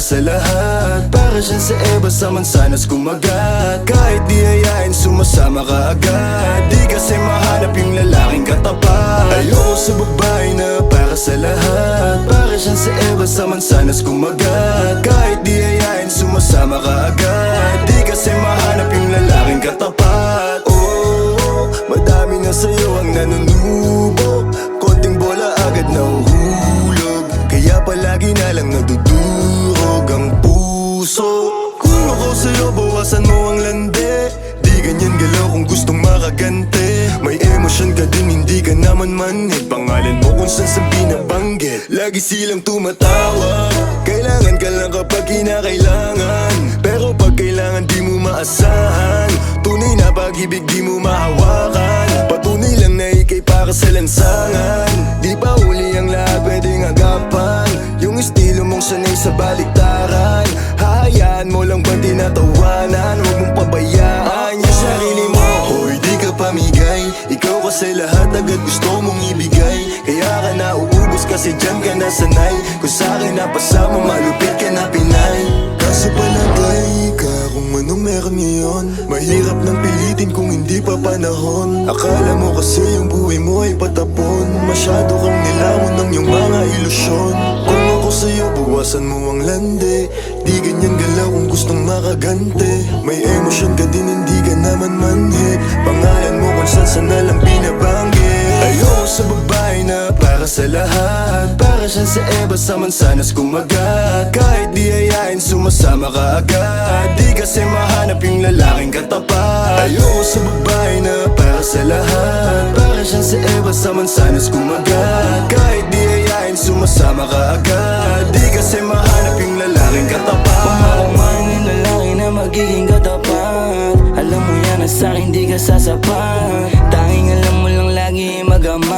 sa lahat. Para siyang sa Eva sa mansanas kumagat. Kahit di hayain sumasama ka agad. Di kasi mahanap yung lalaking katapat. Ayoko sa babae na para sa lahat. Para siyang sa Eva sa mansanas kumagat. Kahit di hayain sumasama ka agad. Di kasi mahanap yung lalaking katapat. Oh, madami na sa'yo ang nanunubo. Konting bola agad nahuhulog. Kaya palagi na lang nadudurog ang puso. Kung ako sa'yo bawasan mo ang lande. Di ganyan galaw kung gustong makagante. May emosyon ka din hindi ka naman manhid. Pangalan mo kung saan sa binabanggit. Lagi silang tumatawag. Kailangan ka lang kapag kinakailangan. Pero pag kailangan di mo maasahan. Tunay na pag-ibig di mo mahawakan. Patunay lang na ikay para sa lansangan. Di pa uli ang lahat pwedeng agapan. Yung estilo mong sanay sa baliktaran. Hahayaan mo lang ba tinatawanan? Huwag mong pabayaan yung sarili mo. Hoy di ka pamigay. Ikaw kasi lahat agad gusto mong ibigay. Kaya ka nauubos kasi dyan ka nasanay. Kung sa'kin napasama malupit ka na Pinay. Kaso palagay ka kung anong meron ngayon. Mahirap nang pilitin kung hindi pa panahon. Akala mo kasi yung buhay mo ay patapon. Masyado kang nilamon ng iyong mga ilusyon. Kung ako sa'yo bawasan mo ang lande. Di ganyan galaw kung gustong makagante. May emosyon ka din hindi ka naman manhid. Pangalan mo kung saan na lang binabanggit. Ayoko sa babae na para sa lahat. Para siyang sa Eva sa mansanas kumagat. Kahit di hayain sumasama ka agad. Di kasi mahanap yung lalaking katapat. Ayoko sa babae na para sa lahat. Para siyang sa Eva sa mansanas kumagat. Kahit di hayain sumasama ka agad. Di kasi mahanap yung lalaking katapat. Pumalaman yung lalaki na magiging katapat. Alam mo yan na sa'kin di ka sasapat. Tanging alam mo lang lagi magama.